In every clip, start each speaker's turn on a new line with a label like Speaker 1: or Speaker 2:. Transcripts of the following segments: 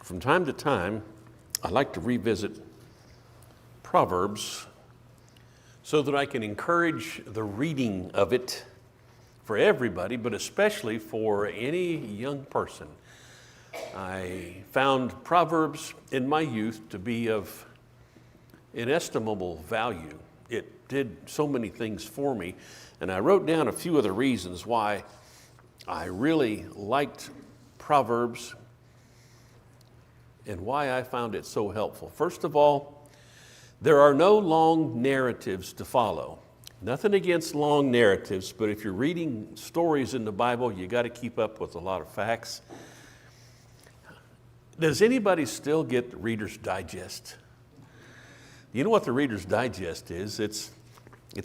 Speaker 1: From time to time, I like to revisit Proverbs so that I can encourage the reading of it for everybody, but especially for any young person. I found Proverbs in my youth to be of inestimable value. It did so many things for me, and I wrote down a few of the reasons why I really liked Proverbs and why I found it so helpful. First of all, there are no long narratives to follow. Nothing against long narratives, but if you're reading stories in the Bible, you got to keep up with a lot of facts. Does anybody still get the Reader's Digest? You know what the Reader's Digest is? It's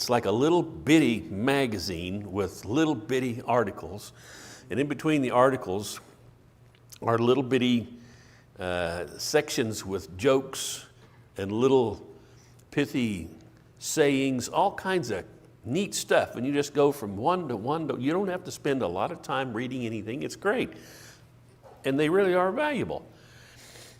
Speaker 1: like a little bitty magazine with little bitty articles, and in between the articles are little bitty sections with jokes and little pithy sayings, all kinds of neat stuff. And you just go from one to one. You don't have to spend a lot of time reading anything. It's great. And they really are valuable.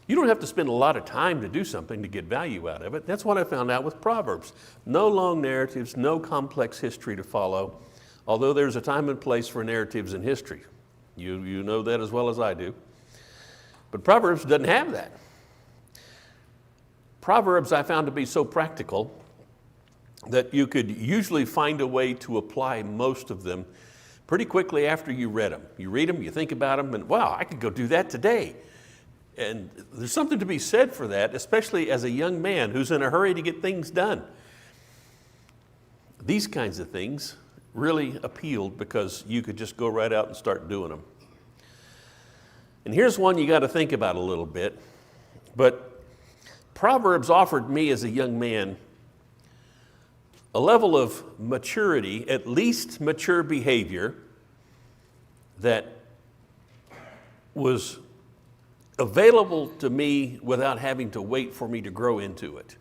Speaker 1: You don't have to spend a lot of time to do something to get value out of it. That's what I found out with Proverbs. No long narratives, no complex history to follow, although there's a time and place for narratives in history. You know that as well as I do. But Proverbs doesn't have that. Proverbs I found to be so practical that you could usually find a way to apply most of them pretty quickly after you read them. You read them, you think about them, and wow, I could go do that today. And there's something to be said for that, especially as a young man who's in a hurry to get things done. These kinds of things really appealed because you could just go right out and start doing them. And here's one you got to think about a little bit, but Proverbs offered me as a young man a level of maturity, at least mature behavior, that was available to me without having to wait for me to grow into it.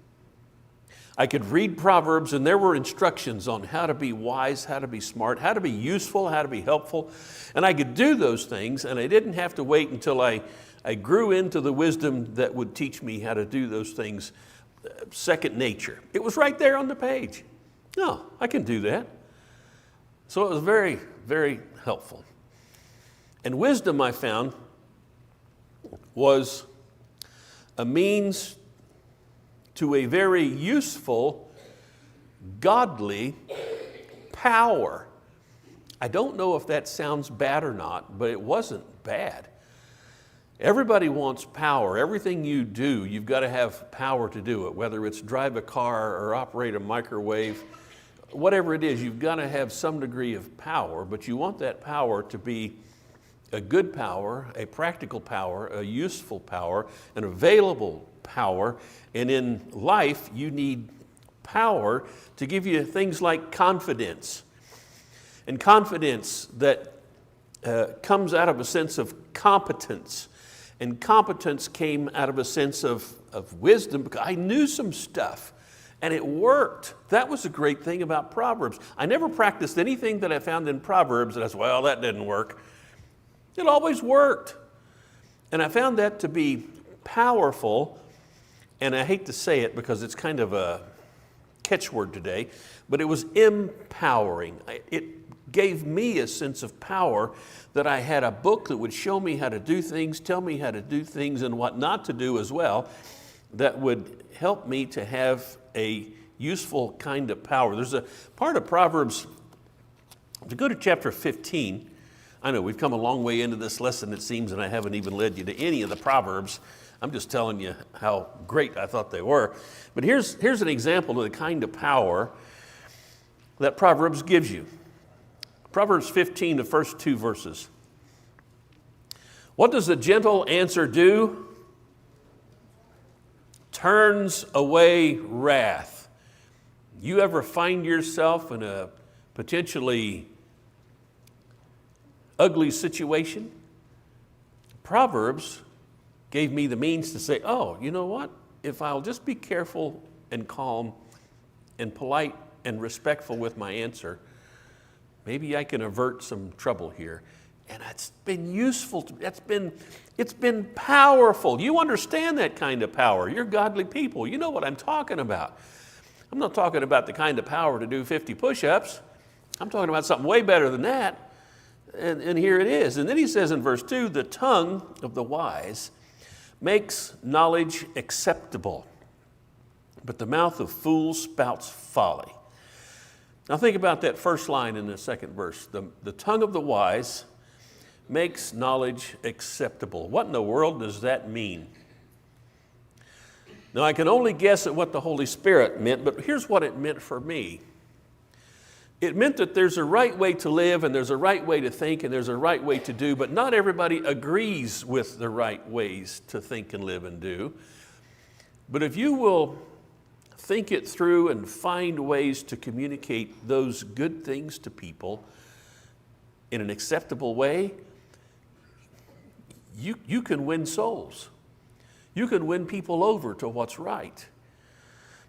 Speaker 1: I could read Proverbs and there were instructions on how to be wise, how to be smart, how to be useful, how to be helpful. And I could do those things and I didn't have to wait until I grew into the wisdom that would teach me how to do those things second nature. It was right there on the page. No, I can do that. So it was very, very helpful. And wisdom, I found, was a means to a very useful, godly power. I don't know if that sounds bad or not, but it wasn't bad. Everybody wants power. Everything you do, you've got to have power to do it, whether it's drive a car or operate a microwave, whatever it is, you've got to have some degree of power, but you want that power to be a good power, a practical power, a useful power, an available power. And in life, you need power to give you things like confidence. And confidence that comes out of a sense of competence. And competence came out of a sense of wisdom, because I knew some stuff and it worked. That was a great thing about Proverbs. I never practiced anything that I found in Proverbs and I said, well, that didn't work. It always worked. And I found that to be powerful, and I hate to say it because it's kind of a catchword today, but it was empowering. It gave me a sense of power that I had a book that would show me how to do things, tell me how to do things and what not to do as well, that would help me to have a useful kind of power. There's a part of Proverbs, if you go to chapter 15, I know we've come a long way into this lesson, it seems, and I haven't even led you to any of the Proverbs. I'm just telling you how great I thought they were. But here's an example of the kind of power that Proverbs gives you. Proverbs 15, the first 2 verses. What does a gentle answer do? Turns away wrath. You ever find yourself in a potentially ugly situation? Proverbs gave me the means to say, oh, you know what? If I'll just be careful and calm and polite and respectful with my answer, maybe I can avert some trouble here. And it's been useful. It's been powerful. You understand that kind of power. You're godly people. You know what I'm talking about. I'm not talking about the kind of power to do 50 push-ups. I'm talking about something way better than that. And here it is. And then he says in verse 2, the tongue of the wise makes knowledge acceptable, but the mouth of fools spouts folly. Now think about that first line in the second verse. The tongue of the wise makes knowledge acceptable. What in the world does that mean? Now I can only guess at what the Holy Spirit meant, but here's what it meant for me. It meant that there's a right way to live, and there's a right way to think, and there's a right way to do, but not everybody agrees with the right ways to think and live and do. But if you will think it through and find ways to communicate those good things to people in an acceptable way, you can win souls. You can win people over to what's right.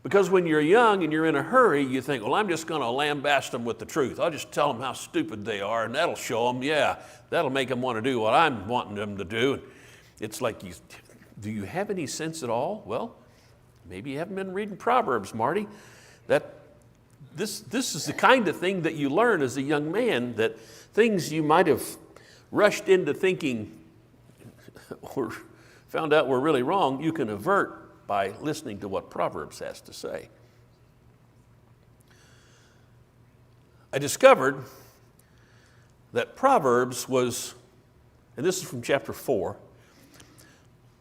Speaker 1: Because when you're young and you're in a hurry, you think, well, I'm just going to lambast them with the truth. I'll just tell them how stupid they are, and that'll show them, yeah, that'll make them want to do what I'm wanting them to do. It's like, do you have any sense at all? Well, maybe you haven't been reading Proverbs, Marty. This is the kind of thing that you learn as a young man, that things you might have rushed into thinking or found out were really wrong, you can avert by listening to what Proverbs has to say. I discovered that Proverbs was, and this is from chapter 4,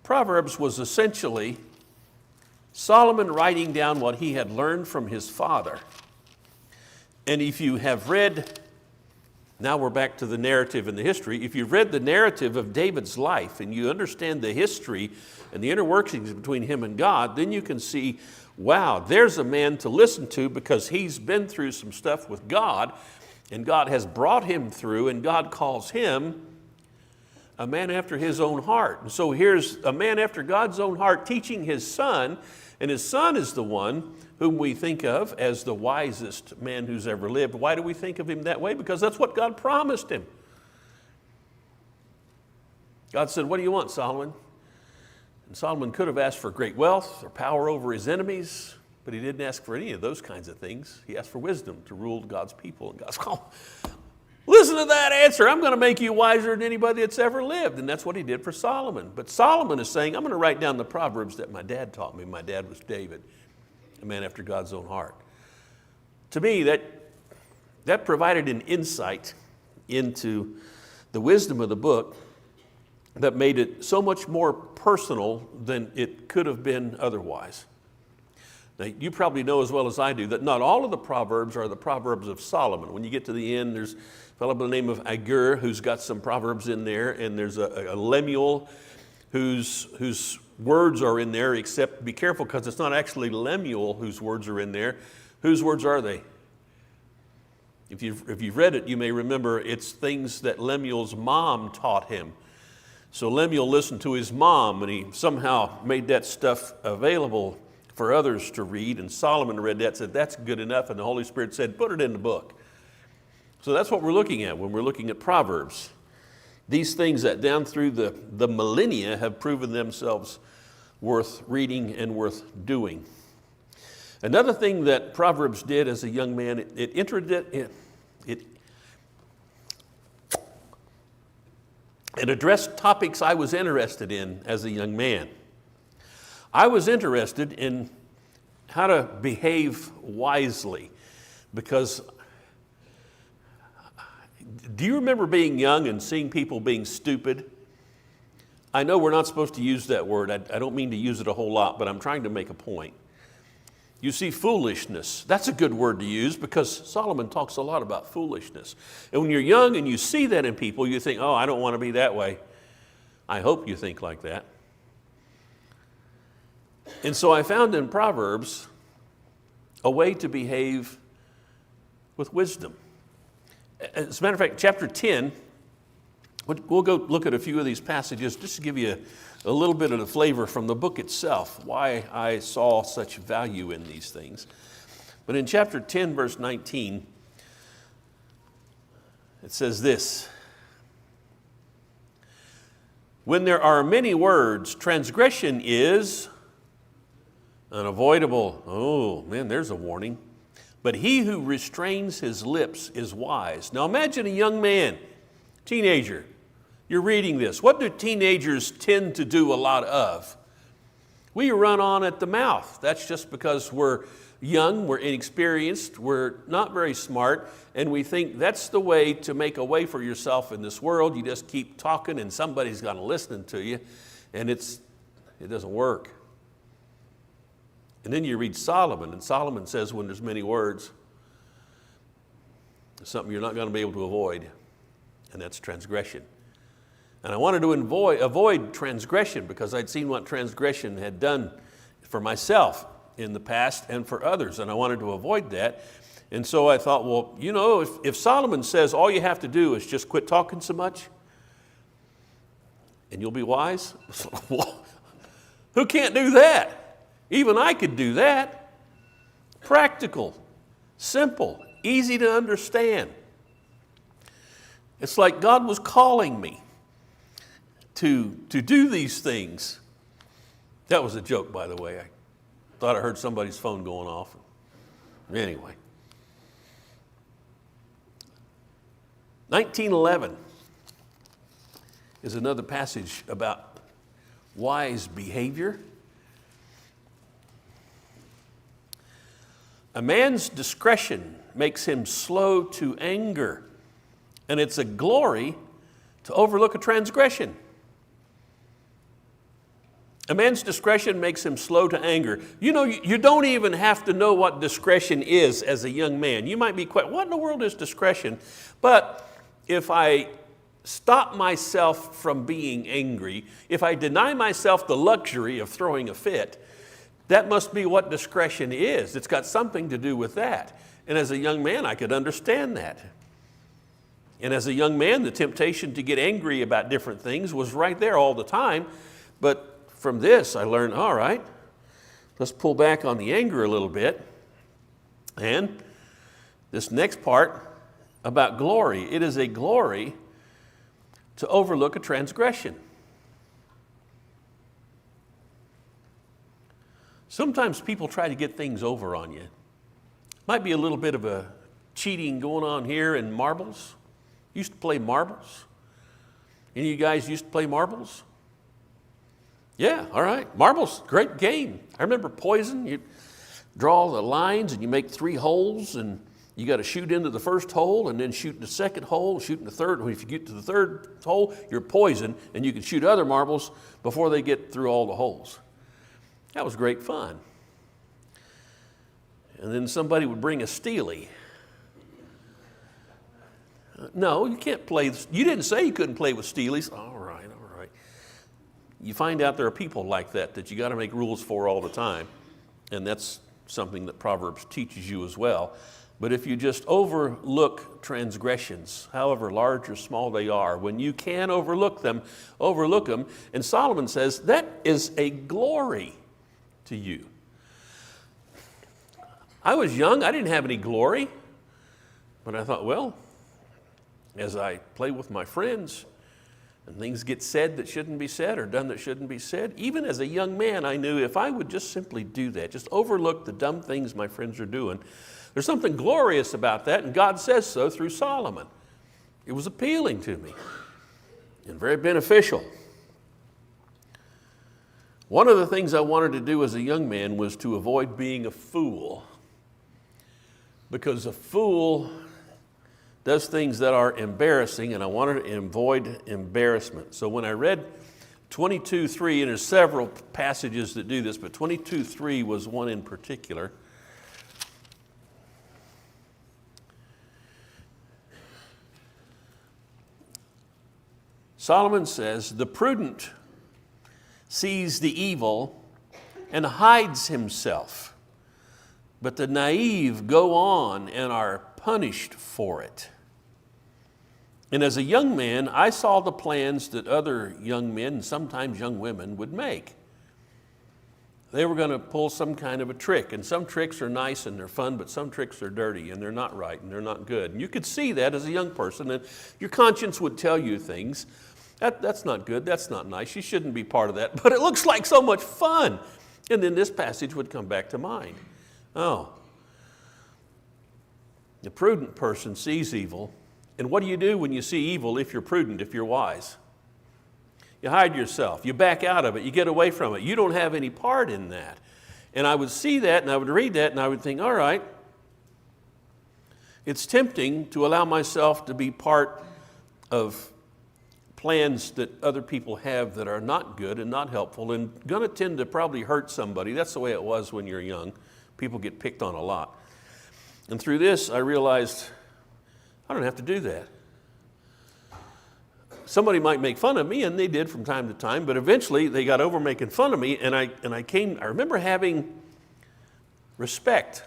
Speaker 1: Proverbs was essentially Solomon writing down what he had learned from his father. And if you have read, now we're back to the narrative and the history, if you've read the narrative of David's life and you understand the history and the inner workings between him and God, then you can see, wow, there's a man to listen to because he's been through some stuff with God, and God has brought him through, and God calls him a man after his own heart. And so here's a man after God's own heart teaching his son, and his son is the one whom we think of as the wisest man who's ever lived. Why do we think of him that way? Because that's what God promised him. God said, what do you want, Solomon? And Solomon could have asked for great wealth or power over his enemies, but he didn't ask for any of those kinds of things. He asked for wisdom to rule God's people. And God's called, listen to that answer. I'm going to make you wiser than anybody that's ever lived. And that's what he did for Solomon. But Solomon is saying, I'm going to write down the Proverbs that my dad taught me. My dad was David, a man after God's own heart. To me, that provided an insight into the wisdom of the book that made it so much more personal than it could have been otherwise. Now, you probably know as well as I do that not all of the Proverbs are the Proverbs of Solomon. When you get to the end, there's a fellow by the name of Agur who's got some Proverbs in there, and there's a Lemuel whose words are in there, except be careful because it's not actually Lemuel whose words are in there. Whose words are they? If you've read it, you may remember it's things that Lemuel's mom taught him. So Lemuel listened to his mom, and he somehow made that stuff available for others to read, and Solomon read that, said that's good enough, and the Holy Spirit said put it in the book. So that's what we're looking at when we're looking at Proverbs. These things that down through the millennia have proven themselves worth reading and worth doing. Another thing that Proverbs did as a young man, it addressed topics I was interested in as a young man. I was interested in how to behave wisely because do you remember being young and seeing people being stupid? I know we're not supposed to use that word. I don't mean to use it a whole lot, but I'm trying to make a point. You see foolishness. That's a good word to use because Solomon talks a lot about foolishness. And when you're young and you see that in people, you think, oh, I don't want to be that way. I hope you think like that. And so I found in Proverbs a way to behave with wisdom. As a matter of fact, chapter 10, we'll go look at a few of these passages just to give you a little bit of the flavor from the book itself, why I saw such value in these things. But in chapter 10, verse 19, it says this, When there are many words, transgression is unavoidable. Oh, man, there's a warning. But he who restrains his lips is wise. Now imagine a young man, teenager. You're reading this. What do teenagers tend to do a lot of? We run on at the mouth. That's just because we're young, we're inexperienced, we're not very smart, and we think that's the way to make a way for yourself in this world. You just keep talking and somebody's going to listen to you, and it doesn't work. And then you read Solomon, and Solomon says when there's many words, it's something you're not going to be able to avoid, and that's transgression. And I wanted to avoid transgression because I'd seen what transgression had done for myself in the past and for others, and I wanted to avoid that. And so I thought, well, you know, if Solomon says all you have to do is just quit talking so much and you'll be wise, well, who can't do that? Even I could do that. Practical, simple, easy to understand. It's like God was calling me to do these things. That was a joke, by the way. I thought I heard somebody's phone going off. Anyway. 1911 is another passage about wise behavior. A man's discretion makes him slow to anger, and it's a glory to overlook a transgression. A man's discretion makes him slow to anger. You know, you don't even have to know what discretion is as a young man. You might be quite, what in the world is discretion? But if I stop myself from being angry, if I deny myself the luxury of throwing a fit, that must be what discretion is. It's got something to do with that. And as a young man, I could understand that. And as a young man, the temptation to get angry about different things was right there all the time. But from this, I learned, all right, let's pull back on the anger a little bit. And this next part about glory, it is a glory to overlook a transgression. Sometimes people try to get things over on you. Might be a little bit of a cheating going on here in marbles. Used to play marbles. Any of you guys used to play marbles? Yeah, all right. Marbles, great game. I remember poison. You draw the lines and you make 3 holes, and you got to shoot into the first hole and then shoot in the second hole, shoot in the third. If you get to the third hole, you're poisoned, and you can shoot other marbles before they get through all the holes. That was great fun. And then somebody would bring a steely. No, you can't play. You didn't say you couldn't play with steelies. All right. You find out there are people like that you got to make rules for all the time. And that's something that Proverbs teaches you as well. But if you just overlook transgressions, however large or small they are, when you can overlook them. And Solomon says that is a glory to you. I was young, I didn't have any glory. But I thought, well, as I play with my friends, and things get said that shouldn't be said or done that shouldn't be said, even as a young man, I knew if I would just simply do that, just overlook the dumb things my friends are doing, there's something glorious about that, and God says so through Solomon. It was appealing to me and very beneficial. One of the things I wanted to do as a young man was to avoid being a fool, because a fool does things that are embarrassing, and I wanted to avoid embarrassment. So when I read 22:3, and there's several passages that do this, but 22:3 was one in particular. Solomon says, the prudent sees the evil and hides himself, but the naive go on and are punished for it. And as a young man, I saw the plans that other young men, and sometimes young women, would make. They were going to pull some kind of a trick, and some tricks are nice and they're fun, but some tricks are dirty and they're not right and they're not good. And you could see that as a young person, and your conscience would tell you things. That's not good. That's not nice. You shouldn't be part of that. But it looks like so much fun. And then this passage would come back to mind. Oh, the prudent person sees evil. And what do you do when you see evil if you're prudent, if you're wise? You hide yourself. You back out of it. You get away from it. You don't have any part in that. And I would see that and I would read that and I would think, all right, it's tempting to allow myself to be part of plans that other people have that are not good and not helpful and going to tend to probably hurt somebody. That's the way it was when you're young. People get picked on a lot. And through this, I realized I don't have to do that. Somebody might make fun of me, and they did from time to time, but eventually they got over making fun of me, and I remember having respect.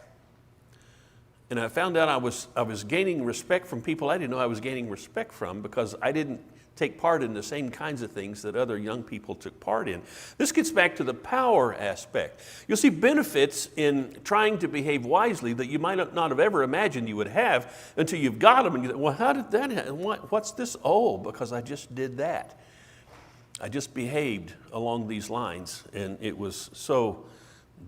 Speaker 1: And I found out I was gaining respect from people I didn't know I was gaining respect from because I didn't take part in the same kinds of things that other young people took part in. This gets back to the power aspect. You'll see benefits in trying to behave wisely that you might not have ever imagined you would have until you've got them and you think, well, how did that happen? What's this? Oh, because I just did that. I just behaved along these lines, and it was so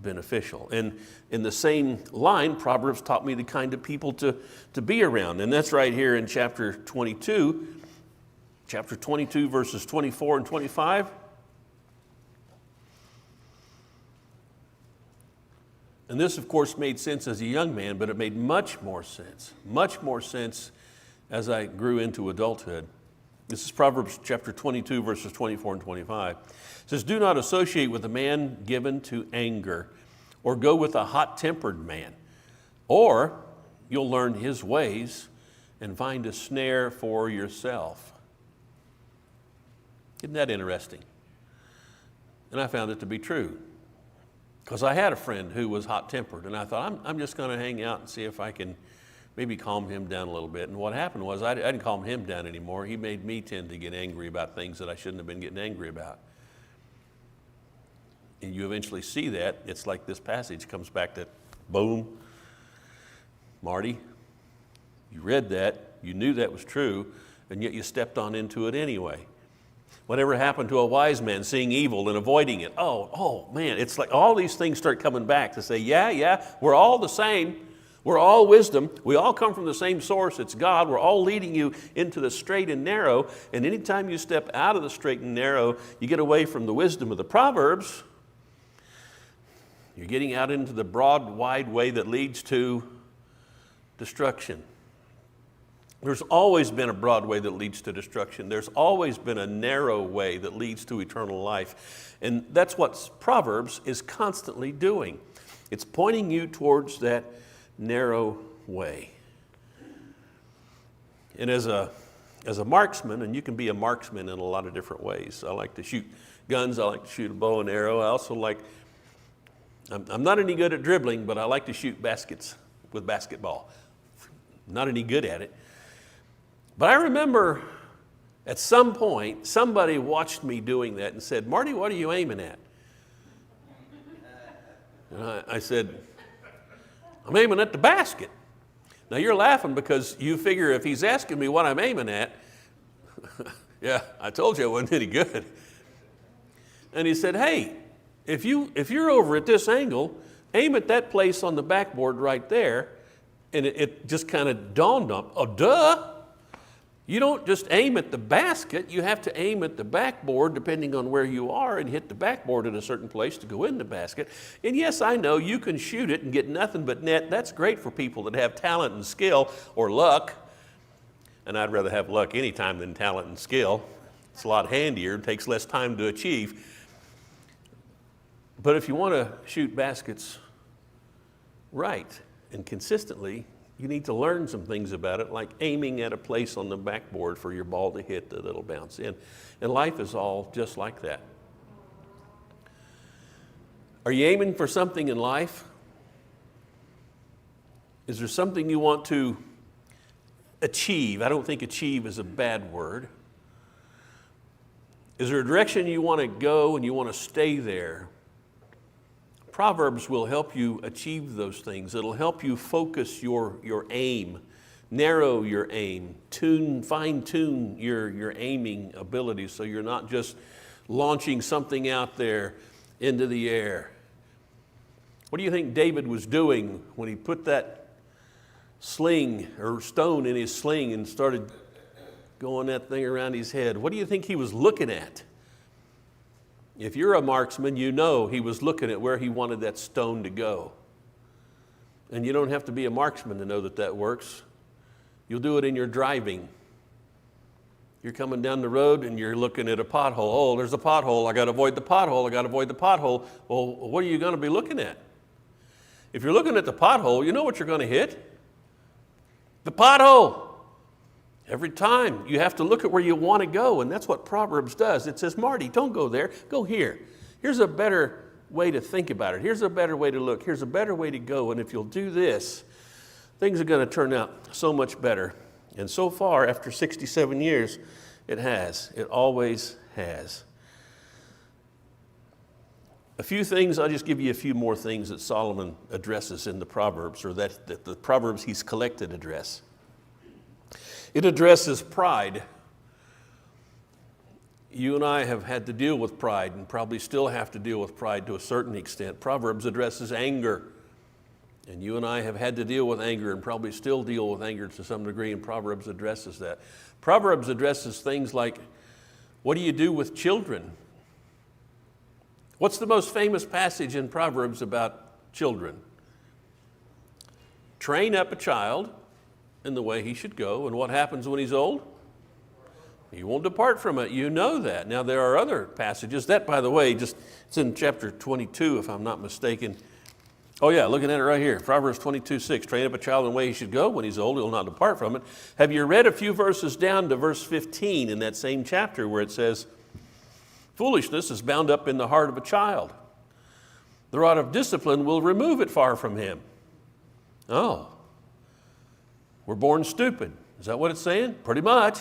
Speaker 1: beneficial. And in the same line, Proverbs taught me the kind of people to be around, and that's right here in chapter 22. Chapter 22, verses 24 and 25. And this, of course, made sense as a young man, but it made much more sense as I grew into adulthood. This is Proverbs chapter 22, verses 24 and 25. It says, "Do not associate with a man given to anger, or go with a hot-tempered man, or you'll learn his ways and find a snare for yourself." Isn't that interesting? And I found it to be true. Because I had a friend who was hot-tempered, and I thought, I'm just going to hang out and see if I can maybe calm him down a little bit. And what happened was I didn't calm him down anymore. He made me tend to get angry about things that I shouldn't have been getting angry about. And you eventually see that. It's like this passage comes back to, boom, Marty, you read that, you knew that was true, and yet you stepped on into it anyway. Whatever happened to a wise man seeing evil and avoiding it? Oh man, it's like all these things start coming back to say, yeah, we're all the same. We're all wisdom. We all come from the same source. It's God. We're all leading you into the straight and narrow. And anytime you step out of the straight and narrow, you get away from the wisdom of the Proverbs. You're getting out into the broad, wide way that leads to destruction. There's always been a broad way that leads to destruction. There's always been a narrow way that leads to eternal life. And that's what Proverbs is constantly doing. It's pointing you towards that narrow way. And as a marksman, and you can be a marksman in a lot of different ways. I like to shoot guns. I like to shoot a bow and arrow. I also like, I'm not any good at dribbling, but I like to shoot baskets with basketball. Not any good at it. But I remember at some point, somebody watched me doing that and said, "Marty, what are you aiming at?" And I said, "I'm aiming at the basket." Now you're laughing because you figure if he's asking me what I'm aiming at, yeah, I told you I wasn't any good. And he said, "Hey, if you're over at this angle, aim at that place on the backboard right there." And it just kind of dawned on, oh, duh. You don't just aim at the basket, you have to aim at the backboard depending on where you are and hit the backboard at a certain place to go in the basket. And yes, I know you can shoot it and get nothing but net. That's great for people that have talent and skill or luck. And I'd rather have luck any time than talent and skill. It's a lot handier, it takes less time to achieve. But if you want to shoot baskets right and consistently, you need to learn some things about it, like aiming at a place on the backboard for your ball to hit that it'll bounce in. And life is all just like that. Are you aiming for something in life? Is there something you want to achieve? I don't think achieve is a bad word. Is there a direction you want to go and you want to stay there? Proverbs will help you achieve those things. It'll help you focus your aim narrow your aim, fine tune your aiming abilities so you're not just launching something out there into the air. What do you think David was doing when he put that sling or stone in his sling and started going that thing around his head? What do you think he was looking at? If you're a marksman, you know he was looking at where he wanted that stone to go. And you don't have to be a marksman to know that that works. You'll do it in your driving. You're coming down the road and you're looking at a pothole. Oh, there's a pothole. I got to avoid the pothole. I got to avoid the pothole. Well, what are you going to be looking at? If you're looking at the pothole, you know what you're going to hit? The pothole. Every time you have to look at where you want to go, and that's what Proverbs does. It says, Marty, don't go there. Go here. Here's a better way to think about it. Here's a better way to look. Here's a better way to go. And if you'll do this, things are going to turn out so much better. And so far, after 67 years, it has. It always has. A few things, I'll just give you a few more things that Solomon addresses in the Proverbs, or that the Proverbs he's collected address. It addresses pride. You and I have had to deal with pride and probably still have to deal with pride to a certain extent. Proverbs addresses anger. And you and I have had to deal with anger and probably still deal with anger to some degree, and Proverbs addresses that. Proverbs addresses things like, what do you do with children? What's the most famous passage in Proverbs about children? Train up a child in the way he should go, and what happens when he's old? He won't depart from it. You know that. Now, there are other passages. That, by the way, it's in chapter 22, if I'm not mistaken. Oh, yeah, looking at it right here. Proverbs 22:6. Train up a child in the way he should go. When he's old, he will not depart from it. Have you read a few verses down to verse 15 in that same chapter where it says, foolishness is bound up in the heart of a child. The rod of discipline will remove it far from him. Oh, we're born stupid. Is that what it's saying? Pretty much.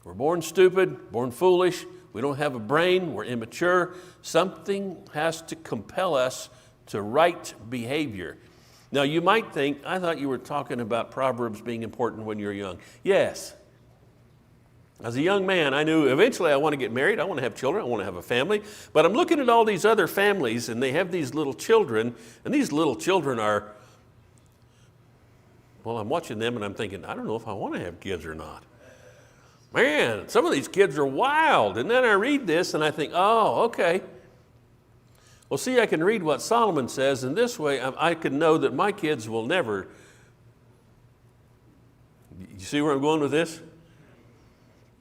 Speaker 1: We're born stupid, born foolish. We don't have a brain. We're immature. Something has to compel us to right behavior. Now, you might think, I thought you were talking about Proverbs being important when you're young. Yes. As a young man, I knew eventually I want to get married. I want to have children. I want to have a family. But I'm looking at all these other families, and they have these little children, and these little children are, well, I'm watching them, and I'm thinking, I don't know if I want to have kids or not. Man, some of these kids are wild. And then I read this, and I think, oh, okay. Well, see, I can read what Solomon says, and this way I can know that my kids will never. You see where I'm going with this?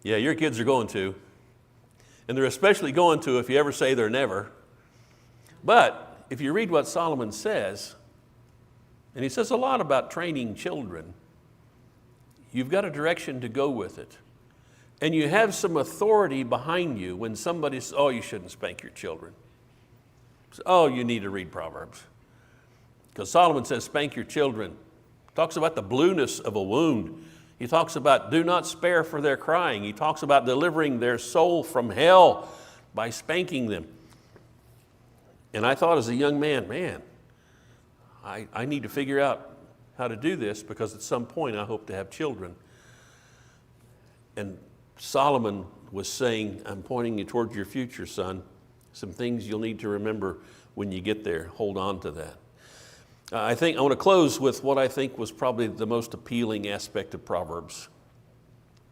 Speaker 1: Yeah, your kids are going to. And they're especially going to if you ever say they're never. But if you read what Solomon says, and he says a lot about training children, you've got a direction to go with it. And you have some authority behind you when somebody says, oh, you shouldn't spank your children. Oh, you need to read Proverbs. Because Solomon says, spank your children. Talks about the blueness of a wound. He talks about do not spare for their crying. He talks about delivering their soul from hell by spanking them. And I thought as a young man, I need to figure out how to do this because at some point I hope to have children. And Solomon was saying, I'm pointing you towards your future, son. Some things you'll need to remember when you get there. Hold on to that. I want to close with what I think was probably the most appealing aspect of Proverbs.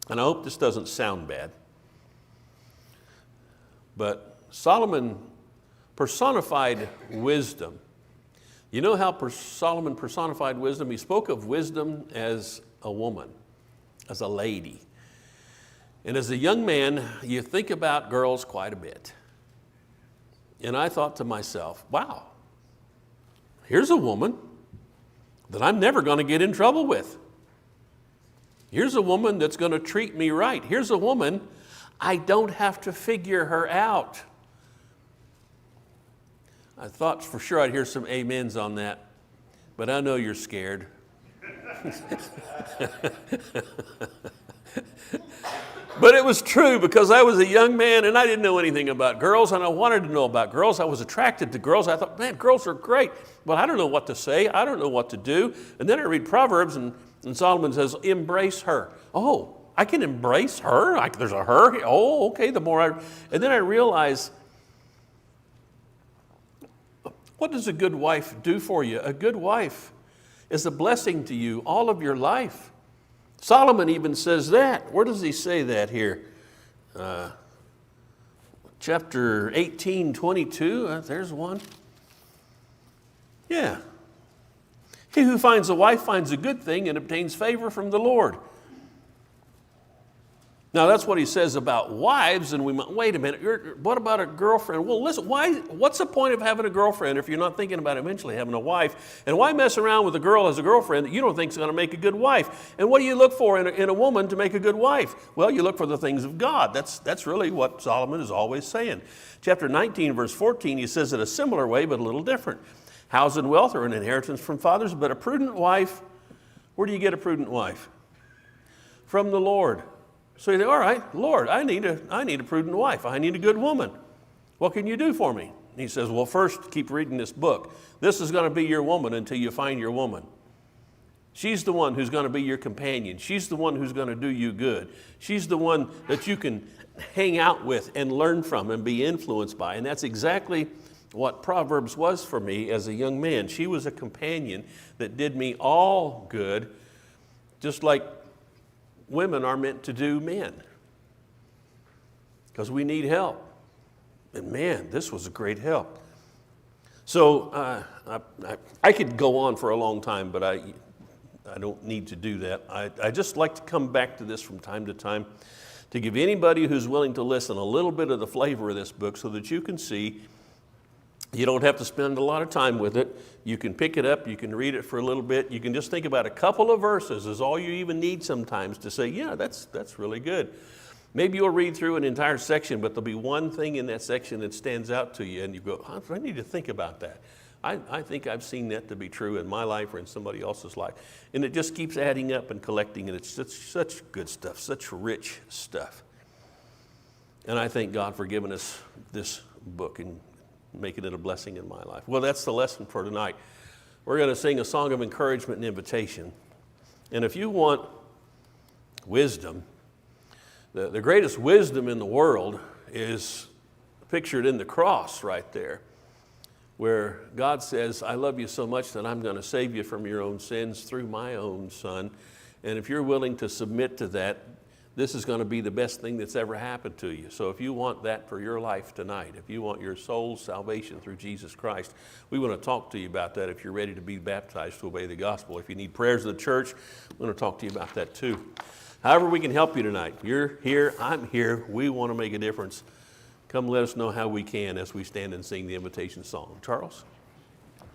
Speaker 1: And I hope this doesn't sound bad. But Solomon personified wisdom. You know how Solomon personified wisdom? He spoke of wisdom as a woman, as a lady. And as a young man, you think about girls quite a bit. And I thought to myself, wow, here's a woman that I'm never going to get in trouble with. Here's a woman that's going to treat me right. Here's a woman I don't have to figure her out. I thought for sure I'd hear some amens on that, but I know you're scared. But it was true because I was a young man and I didn't know anything about girls and I wanted to know about girls. I was attracted to girls. I thought, man, girls are great. But I don't know what to say. I don't know what to do. And then I read Proverbs and And Solomon says, embrace her. Oh, I can embrace her? There's a her here? Oh, okay, and then I realize, what does a good wife do for you? A good wife is a blessing to you all of your life. Solomon even says that. Where does he say that here? Chapter 18, 22, there's one. Yeah. He who finds a wife finds a good thing and obtains favor from the Lord. Now that's what he says about wives, and we might, wait a minute, what about a girlfriend? Well, listen, what's the point of having a girlfriend if you're not thinking about eventually having a wife? And why mess around with a girl as a girlfriend that you don't think is going to make a good wife? And what do you look for in a woman to make a good wife? Well, you look for the things of God. That's really what Solomon is always saying. Chapter 19, verse 14, he says it a similar way, but a little different. House and wealth are an inheritance from fathers, but a prudent wife, where do you get a prudent wife? From the Lord. So you say, all right, Lord, I need a prudent wife. I need a good woman. What can you do for me? And he says, well, first, keep reading this book. This is going to be your woman until you find your woman. She's the one who's going to be your companion. She's the one who's going to do you good. She's the one that you can hang out with and learn from and be influenced by. And that's exactly what Proverbs was for me as a young man. She was a companion that did me all good, just like women are meant to do men, because we need help. And man, this was a great help. So I could go on for a long time, but I don't need to do that. I just like to come back to this from time to time to give anybody who's willing to listen a little bit of the flavor of this book so that you can see. You don't have to spend a lot of time with it. You can pick it up, you can read it for a little bit. You can just think about a couple of verses is all you even need sometimes to say, yeah, that's really good. Maybe you'll read through an entire section, but there'll be one thing in that section that stands out to you and you go, I need to think about that. I think I've seen that to be true in my life or in somebody else's life. And it just keeps adding up and collecting, and it's such good stuff, such rich stuff. And I thank God for giving us this book and making it a blessing in my life. Well, that's the lesson for tonight. We're going to sing a song of encouragement and invitation. And if you want wisdom, the greatest wisdom in the world is pictured in the cross right there, where God says, I love you so much that I'm going to save you from your own sins through my own Son. And if you're willing to submit to that, this is going to be the best thing that's ever happened to you. So if you want that for your life tonight, if you want your soul's salvation through Jesus Christ, we want to talk to you about that if you're ready to be baptized to obey the gospel. If you need prayers of the church, we want to talk to you about that too. However we can help you tonight. You're here, I'm here, we want to make a difference. Come let us know how we can as we stand and sing the invitation song. Charles?